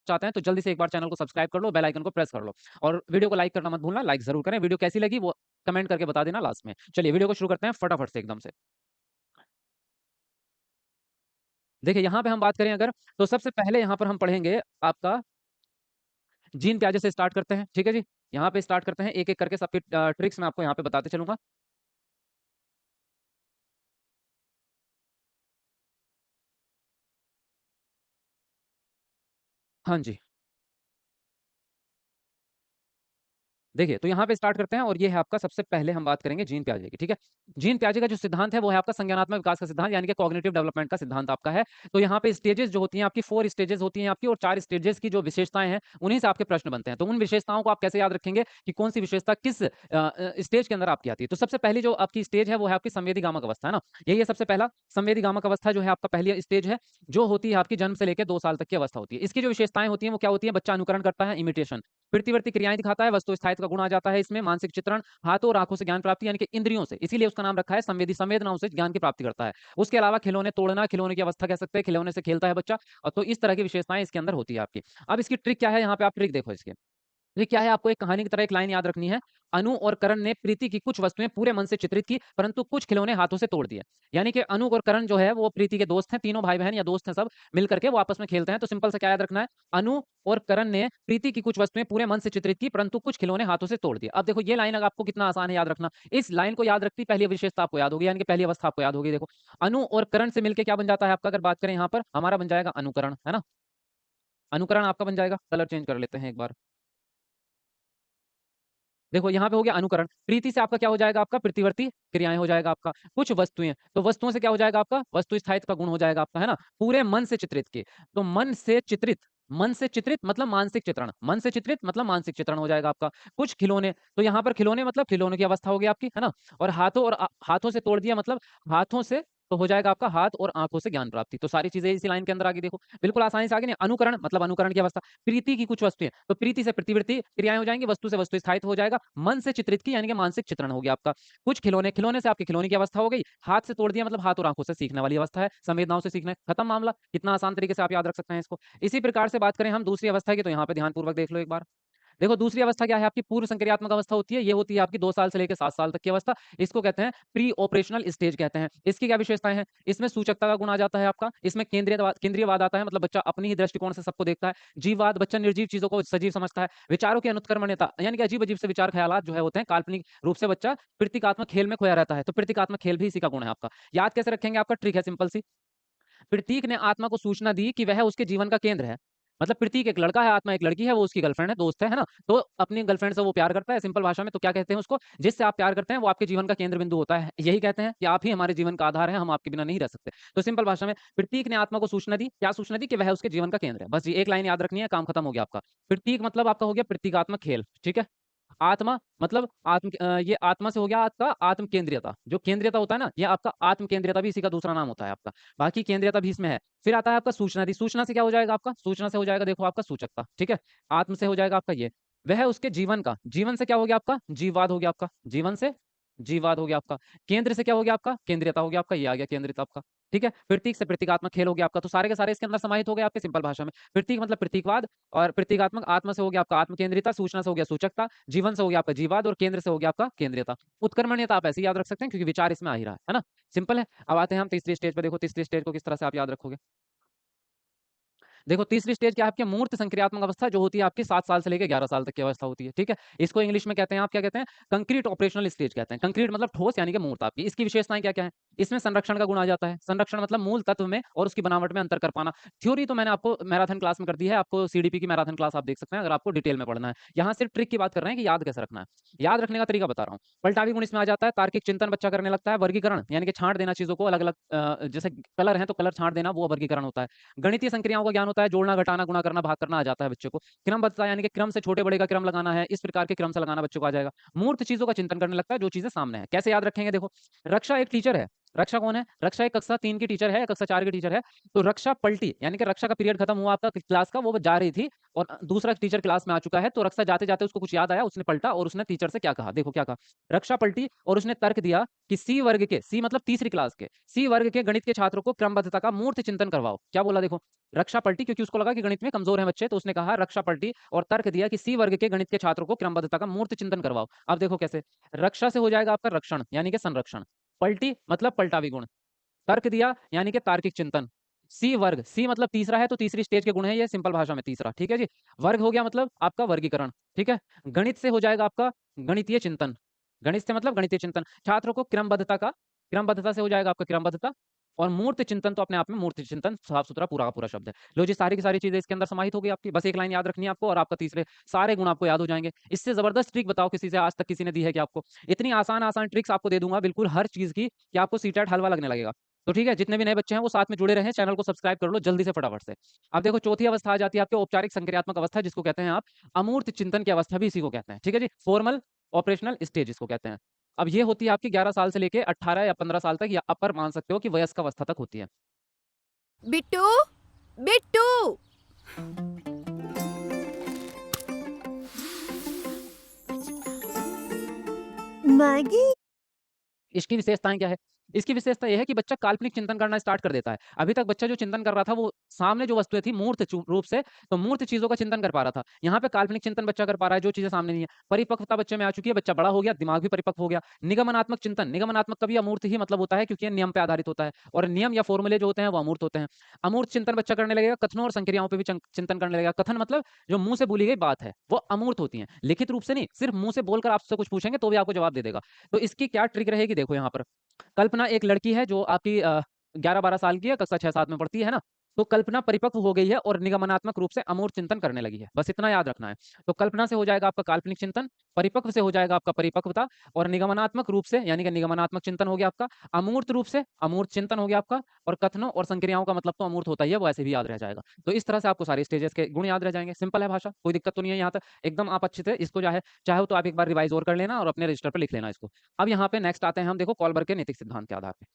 चाहते हैं तो जल्दी से एक बार चैनल को सब्सक्राइब कर लो, बेल आइकन को प्रेस कर लो और वीडियो को लाइक करना मत भूलना। लाइक जरूर करें। वीडियो कैसी लगी वो कमेंट करके बता देना लास्ट में। चलिए वीडियो को शुरू करते हैं फटाफट से एकदम से। देखिए यहाँ पे हम बात करें अगर, तो सबसे पहले यहाँ पर हम पढ़ेंगे आपका जीन प्याजे से स्टार्ट करते हैं। ठीक है जी, यहाँ पे स्टार्ट करते हैं एक एक करके सबके ट्रिक्स मैं आपको यहाँ पे बताते चलूंगा। हाँ जी, देखिए तो यहाँ पे स्टार्ट करते हैं और ये है आपका, सबसे पहले हम बात करेंगे जीन प्याजे की। ठीक है, जीन प्याजे का जो सिद्धांत है वो है आपका संज्ञानात्मक विकास का सिद्धांत, यानी कि कॉग्निटिव डेवलपमेंट का सिद्धांत आपका है। तो यहाँ पे स्टेजेस जो होती हैं आपकी, 4 स्टेजेस होती हैं आपकी, और 4 स्टेजेस की जो विशेषताएं हैं उन्हीं से आपके प्रश्न बनते हैं। तो उन विशेषताओं को आप कैसे याद रखेंगे कि कौन सी विशेषता किस स्टेज के अंदर आपकी आती है। तो सबसे पहली जो आपकी स्टेज है वो है आपकी संवेदी गामक अवस्था, है ना। यही है सबसे पहला, संवेदी गामक अवस्था जो है आपका पहली स्टेज है, जो होती है आपकी जन्म से लेकर 2 साल तक की अवस्था होती है। इसकी जो विशेषताएं होती हैं वो क्या होती है, बच्चा अनुकरण करता है, इमिटेशन, वृत्तिवर्ती क्रियाएं दिखाता है, वस्तु स्थायित्व का गुण आ जाता है इसमें, मानसिक चित्रण, हाथों और आंखों से ज्ञान प्राप्ति यानी कि इंद्रियों से, इसीलिए उसका नाम रखा है संवेदी, संवेदनाओं से ज्ञान की प्राप्ति करता है। उसके अलावा खिलौने तोड़ना, खिलौने की अवस्था कह सकते हैं, खिलौने से खेलता है बच्चा। और तो इस तरह की विशेषताएं इसके अंदर होती है आपकी। अब इसकी ट्रिक क्या है, यहाँ पे आप ट्रिक देखो इसके। ये क्या है, आपको एक कहानी की तरह एक लाइन याद रखनी है। अनु और करण ने प्रीति की कुछ वस्तुएं पूरे मन से चित्रित की, परंतु कुछ खिलौने हाथों से तोड़ दिए। यानी कि अनु और करण जो है वो प्रीति के दोस्त हैं, तीनों भाई बहन या दोस्त हैं, सब मिल करके वो आपस में खेलते हैं। तो सिंपल से क्या याद रखना है, अनु और करण ने प्रीति की कुछ वस्तुएं पूरे मन से चित्रित की, परंतु कुछ खिलौने हाथों से तोड़ दिए। अब देखो ये लाइन अगर आपको कितना आसान है याद रखना। इस लाइन को याद रखती पहली विशेषता आपको याद होगी, यानी कि पहली अवस्था आपको याद होगी। देखो अनु और करण से मिलकर क्या बन जाता है आपका, अगर बात करें यहाँ पर हमारा बन जाएगा अनुकरण, है ना। अनुकरण आपका बन जाएगा, कलर चेंज कर लेते हैं एक बार। देखो यहाँ पे हो गया अनुकरण, प्रीति से आपका क्या हो जाएगा, आपका प्रतिवर्ती क्रियाएं हो जाएगा आपका। कुछ वस्तुएं, तो वस्तुओं से क्या हो जाएगा आपका, वस्तु स्थायित्व का गुण हो जाएगा आपका, है ना। पूरे मन से चित्रित के, तो मन से चित्रित, मन से चित्रित मतलब मानसिक चित्रण, मन से चित्रित मतलब मानसिक चित्रण हो जाएगा आपका। कुछ खिलौने, तो यहाँ पर खिलौने मतलब खिलौने की अवस्था होगी आपकी, है ना। और हाथों और हाथों से तोड़ दिया मतलब हाथों से, तो हो जाएगा आपका हाथ और आंखों से ज्ञान प्राप्ति। तो सारी चीजें इसी लाइन के अंदर आगे देखो, बिल्कुल आसानी से आगे नहीं। अनुकरण मतलब अनुकरण की अवस्था, प्रीति की कुछ वस्तुएं, तो प्रीति से प्रतिवृत्ति क्रियाएं हो जाएंगी, वस्तु से वस्तु स्थायित्व हो जाएगा, मन से चित्रित की यानी कि मानसिक चित्रण हो गया आपका। कुछ खिलौने, खिलौने से आपके खिलौने की अवस्था हो गई, हाथ से तोड़ दिया मतलब हाथ और आंखों से सीखने वाली अवस्था है, संवेदनाओं से सीखना है, खत्म मामला। कितना आसान तरीके से आप याद रख सकते हैं इसको। इसी प्रकार से बात करें हम दूसरी अवस्था की, तो यहाँ पे ध्यानपूर्वक देख लो एक बार। देखो दूसरी अवस्था क्या है आपकी, पूर्व संक्रियात्मक अवस्था होती है। ये होती है आपकी 2 साल से लेकर 7 साल तक की अवस्था। इसको कहते हैं प्री ऑपरेशनल स्टेज कहते हैं। इसकी क्या विशेषताएं हैं, इसमें सूचकता का गुण आ जाता है आपका, इसमें केंद्रीयवाद, केंद्रीयवाद आता है, मतलब बच्चा अपनी ही दृष्टिकोण से सबको देखता है। जीववाद, बच्चा निर्जीव चीजों को सजीव समझता है। विचारों की अनुत्क्रमण्यता, यानी कि अजीब अजीब से विचार ख्यालात जो है होते हैं, काल्पनिक रूप से बच्चा प्रतीकात्मक खेल में खोया रहता है। तो प्रतीकात्मक खेल भी इसी का गुण है आपका। याद कैसे रखेंगे, आपका ट्रिक है सिंपल सी। प्रतीक ने आत्मा को सूचना दी कि वह उसके जीवन का केंद्र है। मतलब प्रतीक एक लड़का है, आत्मा एक लड़की है, वो उसकी गर्लफ्रेंड है, दोस्त है ना। तो अपनी गर्लफ्रेंड से वो प्यार करता है, सिंपल भाषा में तो क्या कहते हैं उसको, जिससे आप प्यार करते हैं वो आपके जीवन का केंद्र बिंदु होता है। यही कहते हैं कि आप ही हमारे जीवन का आधार है, हम आपके बिना नहीं रह सकते। तो सिंपल भाषा में प्रतीक ने आत्मा को सूचना दी, क्या सूचना दी, कि वह उसके जीवन का केंद्र है। बस ये एक लाइन याद रखनी है, काम खत्म हो गया आपका। प्रतीक मतलब आपका हो गया प्रतीकात्मक खेल, ठीक है। आत्मा मतलब ये आत्मा से हो गया आपका आत्म केंद्रीयता। जो केंद्रीयता होता है ना, ये आपका आत्म केंद्रीयता भी इसी का दूसरा नाम होता है आपका। बाकी केंद्रीयता भी इसमें है। फिर आता है आपका सूचना दी, सूचना से क्या हो जाएगा आपका, सूचना से हो जाएगा देखो आपका सूचकता, ठीक है। आत्म से हो जाएगा आपका ये, वह उसके जीवन का, जीवन से क्या हो गया आपका, जीववाद हो गया आपका, जीवन से जीववाद हो गया आपका। केंद्र से क्या हो गया आपका, केंद्रीयता हो गया आपका, ये आ गया केंद्रित आपका, ठीक है। प्रतीक से प्रतीकात्मक खेल हो गया आपका। तो सारे के सारे इसके अंदर समाहित हो गए आपके सिंपल भाषा में। प्रतीक मतलब प्रतीकवाद, और प्रतीकात्मक आत्मा से हो गया आपका आत्म केंद्रियता, सूचना से हो गया सूचकता, जीवन से हो गया आपका जीवाद, और केंद्र से हो गया आपका केंद्रीयता। उत्कर्मण्यता आप ऐसे ही याद रख सकते हैं क्योंकि विचार इसमें आ ही रहा है ना। सिंपल है। अब आते हैं हम तीसरी स्टेज पे। देखो तीसरी स्टेज को किस तरह से आप याद रखोगे। देखो तीसरी स्टेज क्या है आपकी, मूर्त संक्रियात्मक अवस्था, जो होती है आपकी 7 साल से लेकर 11 साल तक की अवस्था होती है, ठीक है। इसको इंग्लिश में कहते हैं आप, क्या कहते हैं, कंक्रीट ऑपरेशनल स्टेज कहते हैं। कंक्रीट मतलब ठोस यानी कि मूर्त आपकी। इसकी विशेषताएं क्या क्या है, इसमें संरक्षण का गुण आ जाता है। संरक्षण मतलब मूल तत्व में और उसकी बनावट में अंतर कर पाना। थ्योरी तो मैंने आपको मैराथन क्लास में कर दी है, आपको सीडीपी की मैराथन क्लास आप देख सकते हैं अगर आपको डिटेल में पढ़ना है। यहाँ सिर्फ ट्रिक की बात कर रहे हैं कि याद कैसे रखना है। याद रखने का तरीका बता रहा हूँ। पलटावी गुण इसमें आ जाता है, तार्किक चिंतन बच्चा करने लगता है। वर्गीकरण यानी कि छांट देना चीजों को अलग अलग, जैसे कलर है तो कलर छांट देना, वो वर्गीकरण होता है। गणितीय संक्रियाओं का ज्ञान होता है, जोड़ना घटाना गुणा करना भाग करना आ जाता है बच्चे को। क्रमबद्धता यानी कि क्रम से छोटे बड़े का क्रम लगाना है, इस प्रकार के क्रम से लगाना बच्चों को आ जाएगा। मूर्त चीजों का चिंतन करने लगता है, जो चीजें सामने है। कैसे याद रखेंगे, देखो रक्षा एक टीचर है, रक्षा कौन है? रक्षा एक कक्षा 3 की टीचर है, कक्षा 4 की टीचर है। तो रक्षा पलटी, यानी कि रक्षा का पीरियड खत्म हुआ आपका क्लास का, वो जा रही थी और दूसरा टीचर क्लास में आ चुका है। तो रक्षा जाते-जाते उसको कुछ याद आया, उसने पलटा और उसने टीचर से क्या कहा? देखो क्या कहा? रक्षा पलटी और उसने तर्क दिया कि सी वर्ग के, सी मतलब तीसरी क्लास के, सी वर्ग के गणित के छात्रों को क्रमबद्धता का मूर्त चिंतन करवाओ। क्या बोला देखो? रक्षा पलटी, क्योंकि उसको लगा कि गणित में कमजोर हैं बच्चे, तो उसने कहा रक्षा पलटी और तर्क दिया कि सी वर्ग के गणित के छात्रों को क्रमबद्धता का मूर्त चिंतन करवाओ। अब देखो कैसे? रक्षा से हो जाएगा आपका रक्षण, यानी कि संरक्षण। पलटी मतलब पलटावी गुण। तर्क दिया यानी कि तार्किक चिंतन। सी वर्ग, सी मतलब तीसरा है, तो तीसरी स्टेज के गुण है ये, सिंपल भाषा में तीसरा, ठीक है जी। वर्ग हो गया मतलब आपका वर्गीकरण, ठीक है। गणित से हो जाएगा आपका गणितीय चिंतन। गणित से मतलब गणितीय चिंतन। छात्रों को क्रमबद्धता से हो जाएगा आपका क्रमबद्धता। और मूर्त चिंतन तो अपने आप में मूर्त चिंतन साफ सुथरा पूरा का पूरा शब्द है। लो जी, सारी की सारी चीजें इसके अंदर समाहित हो गई आपकी। बस एक लाइन याद रखनी है आपको और आपका तीसरे सारे गुण आपको याद हो जाएंगे। इससे जबरदस्त ट्रिक बताओ किसी से आज तक किसी ने दी है कि आपको? इतनी आसान आसान ट्रिक्स आपको दे दूंगा बिल्कुल हर चीज की कि आपको सीटेट हलवा लगने लगेगा। तो ठीक है, जितने भी नए बच्चे हैं वो साथ में जुड़े रहें, चैनल को सब्सक्राइब कर लो जल्दी से फटाफट से। अब देखो चौथी अवस्था आ जाती है आपके औपचारिक संक्रियात्मक अवस्था, जिसको कहते हैं आप अमूर्त चिंतन की अवस्था भी इसी को कहते हैं, ठीक है जी। फॉर्मल ऑपरेशनल स्टेज इसको कहते हैं। अब ये होती है आपकी 11 साल से लेके 18 या 15 साल तक, या अपर मान सकते हो कि वयस्क अवस्था तक होती है। बिट्टू बिट्टू मैगी। इसकी विशेषताएँ क्या है? इसकी विशेषता ये है कि बच्चा काल्पनिक चिंतन करना स्टार्ट कर देता है। अभी तक बच्चा जो चिंतन कर रहा था वो सामने जो वस्तुएँ थी मूर्त रूप से, तो मूर्त चीज़ों का चिंतन कर पा रहा था। यहाँ पे काल्पनिक चिंतन बच्चा कर पा रहा है जो चीज़ें सामने नहीं है। परिपक्वता बच्चे में आ चुकी है, बच्चा बड़ा हो गया, दिमाग भी परिपक्व हो गया। निगमनात्मक चिंतन, निगमनात्मक का भी अमूर्त ही मतलब होता है क्योंकि ये नियम पे आधारित होता है और नियम या फ़ॉर्मूले जो होते हैं वो अमूर्त होते हैं। अमूर्त चिंतन बच्चा करने लगेगा, कथनों और संक्रियाओं पे भी चिंतन करने लगेगा। कथन मतलब जो मुँह से बोली गई बात है, वो अमूर्त होती हैं। लिखित रूप से नहीं, सिर्फ़ मुँह से बोलकर आपसे कुछ पूछेंगे तो भी आपको जवाब दे देगा। तो इसकी क्या ट्रिक रहेगी देखो यहाँ पर। कल्पना एक लड़की है जो आपकी 11-12 साल की है, कक्षा 6-7 में पढ़ती है ना? तो कल्पना परिपक्व हो गई है और निगमनात्मक रूप से अमूर्त चिंतन करने लगी है। बस इतना याद रखना है। तो कल्पना से हो जाएगा आपका काल्पनिक चिंतन, परिपक्व से हो जाएगा आपका परिपक्वता और निगमनात्मक रूप से यानी कि निगमनात्मक चिंतन हो गया आपका, अमूर्त रूप से अमूर्त चिंतन हो गया आपका और कथनों और संक्रियाओं का मतलब तो अमूर्त होता ही है, वो ऐसे भी याद रह जाएगा। तो इस तरह से आपको सारी स्टेजेस के गुण याद रह जाएँगे। सिंपल है भाषा, कोई दिक्कत तो नहीं है यहाँ तक। एकदम आप अच्छे से इसको जो है चाहो तो आप एक बार रिवाइज़ और कर लेना और अपने रजिस्टर पे लिख लेना इसको। अब यहाँ पे नेक्स्ट आते हैं हम देखो कोलबर्ग के नैतिक सिद्धांत के आधार पे।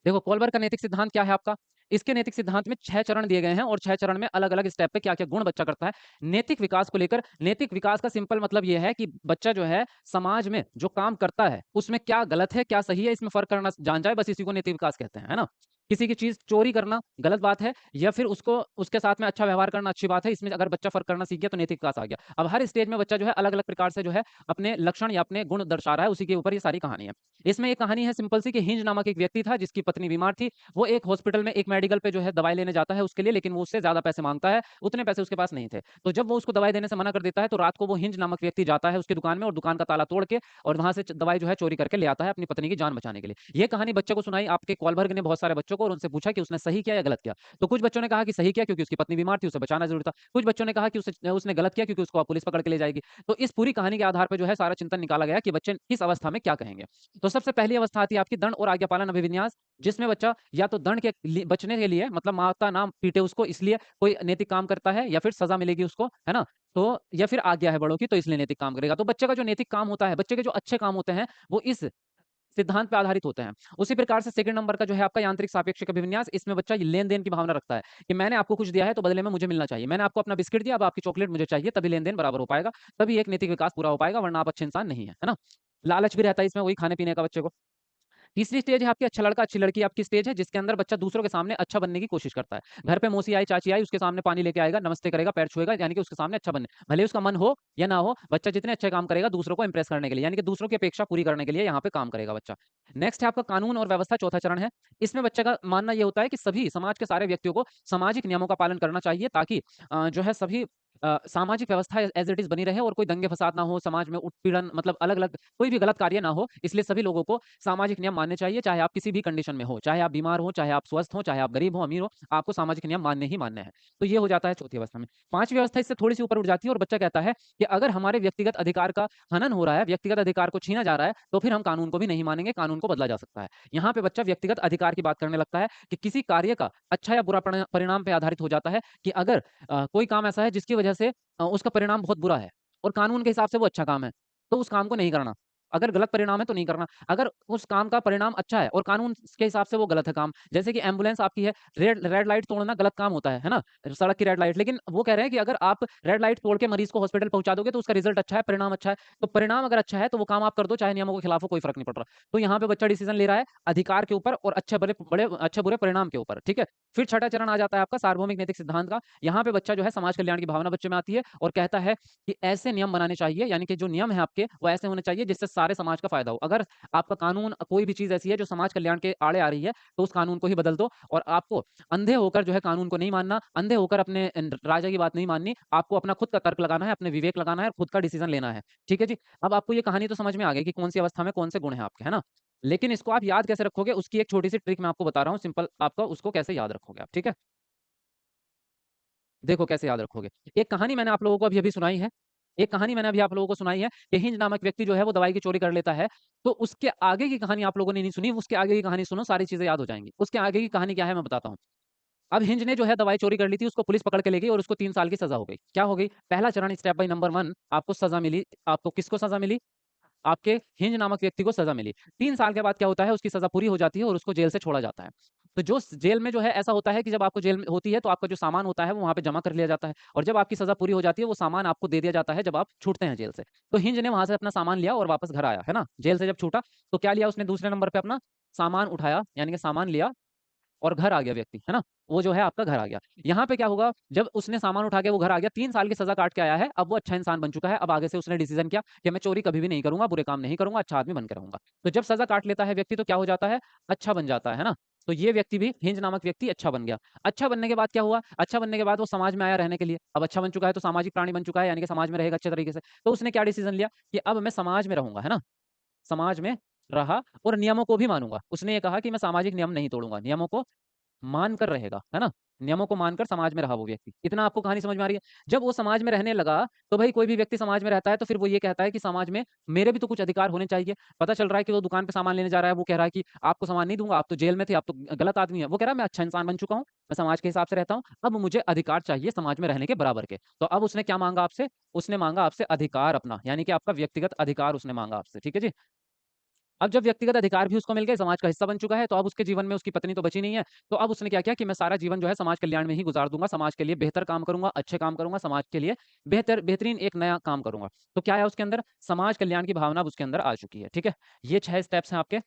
देखो कोलबर्ग का नैतिक सिद्धांत क्या है आपका? इसके नैतिक सिद्धांत में 6 चरण दिए गए हैं और 6 चरण में अलग-अलग स्टेप पे क्या-क्या गुण बच्चा करता है। नैतिक विकास को लेकर, नैतिक विकास का सिंपल मतलब ये है कि बच्चा जो है समाज में जो काम करता है, उसमें क्या गलत है, क्या सही है, इसमें फ़र्क करना जान जाए, बस इसी को नैतिक विकास कहते हैं, है ना? किसी की चीज़ चोरी करना गलत बात है या फिर उसको उसके साथ में अच्छा व्यवहार करना अच्छी बात है, इसमें अगर बच्चा फ़र्क करना सीख गया तो नैतिक विकास आ गया। अब हर स्टेज में बच्चा जो है अलग-अलग प्रकार से जो है अपने लक्षण या अपने गुण दर्शा रहा है, उसी के ऊपर ये सारी कहानी है। इसमें एक कहानी है सिंपल सी कि हिंज नामक एक व्यक्ति था जिसकी पत्नी बीमार थी। वो एक हॉस्पिटल में एक मेडिकल पे जो है दवाई लेने जाता है उसके लिए, लेकिन वो उससे ज़्यादा पैसे माँगता है, उतने पैसे उसके पास नहीं थे। तो जब वो उसको दवाई देने से मना कर देता है तो रात को वो हिंज नामक व्यक्ति जाता है उसकी दुकान में और दुकान का ताला तोड़ के और वहाँ से दवाई जो है चोरी करके ले आता है अपनी पत्नी की जान बचाने के लिए। ये कहानी बच्चे को सुनाई आपके कोलबर्ग ने बहुत सारे बच्चों को और उनसे पूछा कि उसने सही किया या गलत किया। तो कुछ बच्चों ने कहा कि सही किया क्योंकि उसकी पत्नी बीमार थी, उसे बचाना ज़रूरी था। कुछ बच्चों ने कहा कि उसने गलत किया क्योंकि उसको अब पुलिस पकड़ के ले जाएगी। तो इस पूरी कहानी के आधार पे जो है सारा चिंतन निकाला गया कि बच्चे किस अवस्था में क्या कहेंगे। तो सबसे पहली अवस्था आती है आपकी दंड और आज्ञा पालन अभिविन्यास, जिसमें बच्चा या तो दंड के बचने के लिए मतलब माता ना पीटे उसको इसलिए कोई नैतिक काम करता है या फिर सज़ा मिलेगी उसको, है ना? तो या फिर आज्ञा है बड़ों की तो इसलिए नैतिक काम करेगा। तो बच्चे का जो नैतिक काम होता है, बच्चे के जो अच्छे काम होते हैं, वो इस सिद्धांत पे आधारित होते हैं। उसी प्रकार से सेकंड नंबर का जो है आपका यांत्रिक सापेक्षिक अभिविन्यास, इसमें बच्चा लेन-देन की भावना रखता है कि मैंने आपको कुछ दिया है तो बदले में मुझे मिलना चाहिए। मैंने आपको अपना बिस्किट दिया, अब आपकी चॉकलेट मुझे चाहिए, तभी लेन-देन बराबर हो पाएगा, तभी एक नैतिक विकास पूरा हो पाएगा, वरना आप अच्छे इंसान नहीं हैं, है ना? लालच भी रहता है इसमें वही खाने-पीने का बच्चे को। तीसरी स्टेज है आपकी अच्छा लड़का, अच्छी लड़की आपकी स्टेज है जिसके अंदर बच्चा दूसरों के सामने अच्छा बनने की कोशिश करता है। घर पे मौसी आई, चाची आई, उसके सामने पानी लेके आएगा, नमस्ते करेगा, पैर छुएगा, यानी कि उसके सामने अच्छा बनने। भले ही उसका मन हो या ना हो, बच्चा जितने अच्छे काम करेगा दूसरों को इंप्रेस करने के लिए, यानी कि दूसरों की अपेक्षा पूरी करने के लिए यहाँ पे काम करेगा बच्चा। नेक्स्ट है आपका कानून और व्यवस्था, चौथा चरण है। इसमें बच्चे का मानना ये होता है कि सभी समाज के सारे व्यक्तियों को सामाजिक नियमों का पालन करना चाहिए ताकि जो है सभी सामाजिक व्यवस्था एज़ इट इज़ बनी रहे और कोई दंगे-फसाद ना हो, समाज में उत्पीड़न मतलब अलग-अलग कोई भी गलत कार्य ना हो, इसलिए सभी लोगों को सामाजिक नियम मानने चाहिए, चाहे आप किसी भी कंडीशन में हो, चाहे आप बीमार हो, चाहे आप स्वस्थ हो, चाहे आप गरीब हो, अमीर हो, आपको सामाजिक नियम मानने ही मानने हैं। तो ये हो जाता है चौथी अवस्था में। पाँचवीं अवस्था इससे थोड़ी-सी ऊपर उठ जाती है और बच्चा कहता है कि अगर हमारे व्यक्तिगत अधिकार का हनन हो रहा है, व्यक्तिगत अधिकार को छीना जा रहा है, तो फिर हम कानून को भी नहीं मानेंगे, कानून को बदला जा सकता है। यहाँ पे बच्चा व्यक्तिगत अधिकार की बात करने लगता है कि किसी कार्य का अच्छा या बुरा परिणाम पे आधारित हो जाता है कि अगर कोई काम ऐसा है जिसकी वजह से उसका परिणाम बहुत बुरा है और कानून के हिसाब से वो अच्छा काम है, तो उस काम को नहीं करना। अगर गलत परिणाम है तो नहीं करना। अगर उस काम का परिणाम अच्छा है और कानून के हिसाब से वो गलत है काम, जैसे कि एम्बुलेंस आपकी है, रेड रेड लाइट तोड़ना गलत काम होता है ना? सड़क की रेड लाइट, लेकिन वो कह रहे हैं कि अगर आप रेड लाइट तोड़ के मरीज़ को हॉस्पिटल पहुँचा दोगे तो उसका रिज़ल्ट अच्छा है, परिणाम अच्छा है। तो परिणाम अगर अच्छा है तो वो काम आप कर दो, चाहे नियमों के खिलाफ हो, कोई फ़र्क नहीं पड़ रहा। तो यहाँ पे बच्चा डिसीज़न ले रहा है अधिकार के ऊपर और अच्छे-बुरे परिणाम के ऊपर, ठीक है? फिर छठा चरण आ जाता है आपका सार्वभौमिक नैतिक सिद्धांत का। यहाँ पे बच्चा जो है समाज कल्याण की भावना बच्चे में आती है और कहता है कि ऐसे नियम बनाने चाहिए, यानी कि जो नियम है आपके वो ऐसे होने चाहिए जिससे सारे समाज का फ़ायदा हो। अगर आपका कानून कोई भी चीज़ ऐसी है जो समाज कल्याण के आड़े आ रही है, तो उस कानून को ही बदल दो और आपको अंधे होकर जो है कानून को नहीं मानना, अंधे होकर अपने राजा की बात नहीं माननी, आपको अपना खुद का तर्क लगाना है, अपने विवेक लगाना है और खुद का डिसीज़न लेना है। ठीक है जी? अब आपको ये कहानी तो समझ में आ गई कि कौन-सी अवस्था में कौन से गुण हैं आपके, है ना? लेकिन इसको आप याद कैसे रखोगे उसकी एक छोटी-सी ट्रिक मैं आपको बता रहा हूँ, सिंपल आपका उसको कैसे याद रखोगे आप, ठीक है? देखो कैसे याद रखोगे। एक कहानी मैंने आप लोगों को अभी-अभी सुनाई है। एक कहानी मैंने अभी आप लोगों को सुनाई है कि हिंज नामक व्यक्ति जो है वो दवाई की चोरी कर लेता है। तो उसके आगे की कहानी आप लोगों ने नहीं सुनी, उसके आगे की कहानी सुनो, सारी चीज़ें याद हो जाएँगी। उसके आगे की कहानी क्या है मैं बताता हूँ। अब हिंज ने जो है दवाई चोरी कर ली थी, उसको पुलिस पकड़ के ले गई और उसको 3 साल की सज़ा हो गई। क्या हो गई? पहला चरण स्टेप बाय नंबर 1 आपको सज़ा मिली। आपको किसको सज़ा मिली? आपके हिंज नामक व्यक्ति को सज़ा मिली। 3 साल के बाद क्या होता है उसकी सज़ा पूरी हो जाती है और उसको जेल से छोड़ा जाता है। तो जो स जेल में जो है ऐसा होता है कि जब आपको जेल में होती है तो आपका जो सामान होता है वो वहाँ पे जमा कर लिया जाता है और जब आपकी सज़ा पूरी हो जाती है वो सामान आपको दे दिया जाता है जब आप छूटते हैं जेल से। तो हिंज ने वहाँ से अपना सामान लिया और वापस घर आया, है ना? जेल से जब छूटा तो क्या लिया उसने दूसरे नंबर पे अपना सामान उठाया यानी कि सामान लिया और घर आ गया व्यक्ति, है ना? वो जो है आपका घर आ गया। यहाँ पे क्या होगा, जब उसने सामान उठा के वो घर आ गया, 3 साल की सज़ा काट के आया है, अब वो अच्छा इंसान बन चुका है। अब आगे से उसने डिसीज़न किया कि मैं चोरी कभी भी नहीं करूँगा, बुरे काम नहीं करूँगा, अच्छा आदमी बन के रहूँगा। तो जब सज़ा काट लेता है व्यक्ति तो क्या हो जाता है, अच्छा बन जाता है ना? तो ये व्यक्ति भी हिंज नामक व्यक्ति अच्छा बन गया। अच्छा बनने के बाद क्या हुआ, अच्छा बनने के बाद वो समाज में आया रहने के लिए। अब अच्छा बन चुका है तो सामाजिक प्राणी बन चुका है, यानी कि समाज में रहेगा अच्छे तरीके से। तो उसने क्या डिसीज़न लिया कि अब मैं समाज में रहूँगा, है ना? समाज में रहा और नियमों को भी मानूँगा। उसने ये कहा कि मैं सामाजिक नियम नहीं तोड़ूँगा, नियमों को मानकर रहेगा, है ना? नियमों को मानकर समाज में रहा वो व्यक्ति। इतना आपको कहानी समझ में आ रही है? जब वो समाज में रहने लगा, तो भई कोई भी व्यक्ति समाज में रहता है, तो फिर वो ये कहता है कि समाज में मेरे भी तो कुछ अधिकार होने चाहिए। पता चल रहा है कि वो दुकान पे सामान लेने जा रहा है, वो कह रहा है कि आपको सामान नहीं दूँगा, आप तो जेल में थे, आप तो गलत आदमी हैं। वो कह रहा है मैं अच्छा इंसान बन चुका हूँ, मैं समाज के हिसाब से रहता हूँ, अब मुझे अधिकार चाहिए समाज में रहने के बराबर के। तो अब उसने क्या माँगा आपसे? उसने माँगा आपसे अधिकार अपना, यानी कि आपका व्यक्तिगत अधिकार उसने माँगा आपसे, ठीक है जी? अब जब व्यक्तिगत अधिकार भी उसको मिल गए, समाज का हिस्सा बन चुका है, तो अब उसके जीवन में उसकी पत्नी तो बची नहीं है। तो अब उसने क्या किया कि मैं सारा जीवन जो है समाज कल्याण में ही गुज़ार दूँगा, समाज के लिए बेहतर काम करूँगा, अच्छे काम करूँगा, समाज के लिए बेहतरीन एक नया काम करूँगा। तो क्या है उसके अंदर? समाज कल्याण की भावना अब उसके अंदर आ चुकी है, ठीक है? ये 6 स्टेप्स हैं आपके।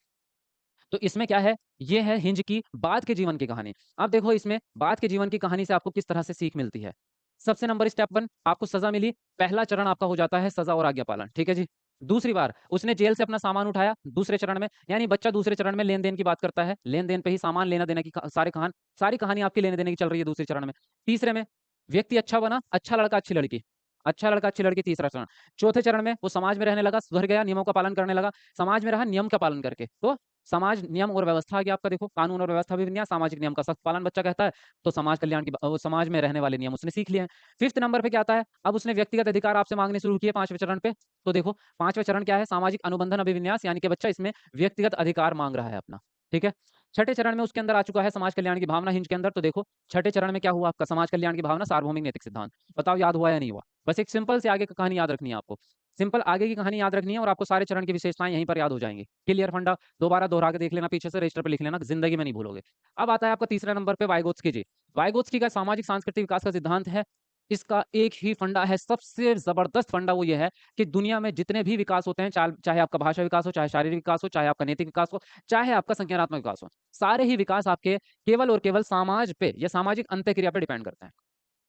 तो इसमें क्या है? ये है हिंज की बाद के जीवन की कहानी। अब देखो इसमें बाद के जीवन की कहानी से आपको किस तरह से सीख मिलती है। सबसे नंबर स्टेप 1 आपको सज़ा मिली, पहला चरण आपका हो जाता है सज़ा और आज्ञा पालन, ठीक है जी? दूसरी बार उसने जेल से अपना सामान उठाया, दूसरे चरण में यानी बच्चा दूसरे चरण में लेन-देन की बात करता है, लेन-देन पे ही सामान लेना-देना की सारी कहानी आपकी लेने-देने की चल रही है दूसरे चरण में। तीसरे में व्यक्ति अच्छा बना, अच्छा लड़का, अच्छी लड़की। अच्छा लड़का, अच्छी लड़की तीसरा चरण। चौथे चरण में वो समाज में रहने लगा, सुधर गया, नियमों का पालन करने लगा, समाज में रहा नियम का पालन करके। तो समाज, नियम और व्यवस्था आ गया आपका देखो, कानून और व्यवस्था भी बन गया, सामाजिक नियम का सख्त पालन बच्चा कहता है, तो समाज कल्याण की समाज में रहने वाले नियम उसने सीख लिए हैं। 5th नंबर पे क्या आता है, अब उसने व्यक्तिगत अधिकार आपसे माँगने शुरू किए 5वें चरण पे। तो देखो 5वाँ चरण क्या है, सामाजिक अनुबंधन अभिविन्यास यानी कि बच्चा इसमें व्यक्तिगत अधिकार माँग रहा है अपना, ठीक है? छठे चरण में उसके अंदर आ चुका है समाज कल्याण की भावना हिंज के अंदर, तो देखो छठे चरण में क्या हुआ आपका समाज कल्याण की भावना, सार्वभौमिक नैतिक सिद्धांत। बताओ याद हुआ या नहीं हुआ? बस एक सिंपल से आगे की कहानी याद रखनी है आपको। सिंपल आगे की कहानी याद रखनी है और आपको सारे चरण की विशेषताएँ यहीं पर याद हो जाएँगी। क्लियर फंडा, दोबारा दोहरा के देख लेना, पीछे से रजिस्टर पे लिख लेना, ज़िंदगी में नहीं भूलोगे। अब आता है आपका तीसरा नंबर पे वाइगोत्स्की जी। वाइगोत्स्की का सामाजिक सांस्कृतिक विकास का सिद्धांत है। इसका एक ही फंडा है, सबसे ज़बरदस्त फंडा वो ये है कि दुनिया में जितने भी विकास होते हैं, चाहे आपका भाषा विकास हो, चाहे शारीरिक विकास हो, चाहे आपका नैतिक विकास हो, चाहे आपका संज्ञानात्मक विकास हो, सारे ही विकास आपके केवल और केवल समाज पे या सामाजिक अंतःक्रिया पे डिपेंड करते हैं।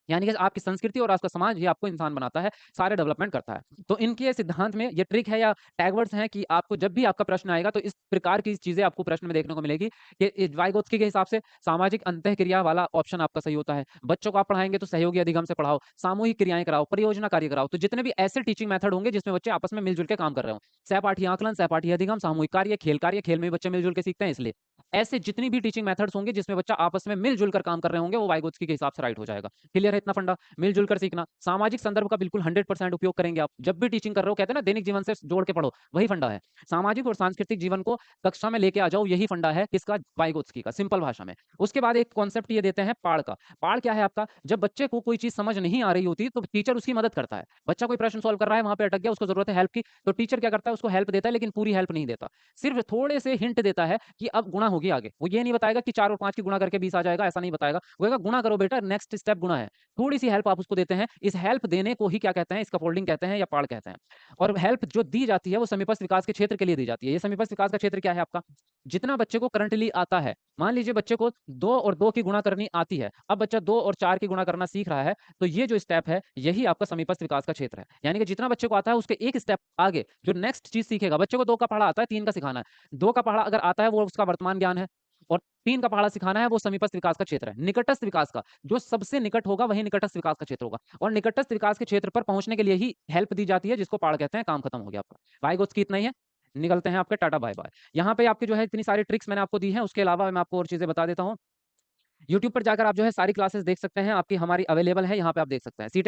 यानी कि आपकी संस्कृति और आपका समाज ही आपको इंसान बनाता है, सारे डेवलपमेंट करता है। तो इनके सिद्धांत में ये ट्रिक है या टैग वर्ड्स हैं कि आपको जब भी आपका प्रश्न आएगा तो इस प्रकार की चीज़ें आपको प्रश्न में देखने को मिलेगी कि वाइगोत्स्की के हिसाब से सामाजिक अंतःक्रिया वाला ऑप्शन आपका सही होता है। बच्चों को आप पढ़ाएँगे तो सहयोगी अधिगम से पढ़ाओ, सामूहिक क्रियाएँ कराओ, परियोजना कार्य कराओ। तो जितने भी ऐसे टीचिंग मेथड होंगे जिसमें बच्चे आपस में मिल-जुल के काम कर रहे हों। सहपाठी आकलन, सहपाठी अधिगम, सामूहिक कार्य, खेल में भी बच्चे मिल-जुल के सीखते हैं इसलिए। ऐसे जितनी भी टीचिंग मेथड्स होंगे जिसमें बच्चा आपस में मिल-जुल कर काम कर रहे होंगे, वो वाइगोत्स्की के हिसाब से राइट हो जाएगा। क्लियर है इतना फंडा? मिल-जुल कर सीखना, सामाजिक संदर्भ का बिल्कुल 100% उपयोग करेंगे आप। जब भी टीचिंग कर रहे हो, कहते हैं ना दैनिक जीवन से जोड़ के पढ़ो, वही फंडा है। सामाजिक और सांस्कृतिक जीवन को कक्षा में लेके आ जाओ, यही फंडा है किसका? वाइगोत्स्की का, सिंपल भाषा में। उसके बाद एक कॉन्सेप्ट ये देते हैं पाड़ का। पाड़ क्या है आपका? जब बच्चे को कोई चीज़ समझ नहीं आ रही होती, तो टीचर उसकी मदद करता है। बच्चा कोई प्रश्न सॉल्व कर रहा है, वहाँ पे अटक गया, उसको ज़रूरत है हेल्प की, तो टीचर क्या करता है? उसको हेल्प देता है, लेकिन पूरी हेल्प नहीं देता। सिर्फ थोड़े से हिंट देता है कि अब गुणा होगी आगे। वो ये नहीं बताएगा कि 4 और 5 की गुणा करके 20 आ जाएगा, ऐसा नहीं बताएगा। वो कहेगा गुणा करो बेटा, नेक्स्ट स्टेप गुणा है। थोड़ी-सी हेल्प आप उसको देते हैं। इस हेल्प देने को ही क्या कहते हैं? स्कैफोल्डिंग कहते हैं या पाड़ कहते हैं। और हेल्प जो दी जाती है, वो समीपस्थ विकास के क्षेत्र के लिए दी जाती है। ये समीपस्थ विकास का क्षेत्र क्या है आपका? जितना बच्चे को करंटली आता है। मान लीजिए बच्चे को 2 और 2 की गुणा करनी आती है। अब बच्चा 2 और 4 की गुणा करना सीख रहा है, तो ये जो स्टेप है, यही आपका समीपस्थ विकास का क्षेत्र है। यानी कि जितना बच्चे को आता है, उसके एक स्टेप आगे जो नेक्स्ट चीज़ सीखेगा, बच्चे को 2 का पढ़ा आता है, 3 का सिखाना है। 2 का पढ़ा अगर आता है, वो उसका वर्तमान ज्ञान है और 3 का पढ़ा सिखाना है, वो समीपस्थ विकास का क्षेत्र है। निकटस्थ विकास का, जो सबसे निकट होगा, वही निकटस्थ विकास का क्षेत्र होगा और निकटस्थ विकास के क्षेत्र पर पहुँचने के लिए ही हेल्प दी जाती है, जिसको पाड़ कहते हैं। काम खत्म हो गया आपका। वाइगोत्स्की इतना ही है। निकलते हैं आपके टाटा बाय-बाय। यहाँ पे आपके जो है इतनी सारी ट्रिक्स मैंने आपको दी हैं, उसके अलावा मैं आपको और चीज़ें बता देता हूँ। यूट्यूब पर जाकर आप जो है सारी क्लासेस देख सकते हैं, आपकी हमारी अवेलेबल है, यहाँ पे आप देख सकते हैं। सीटेट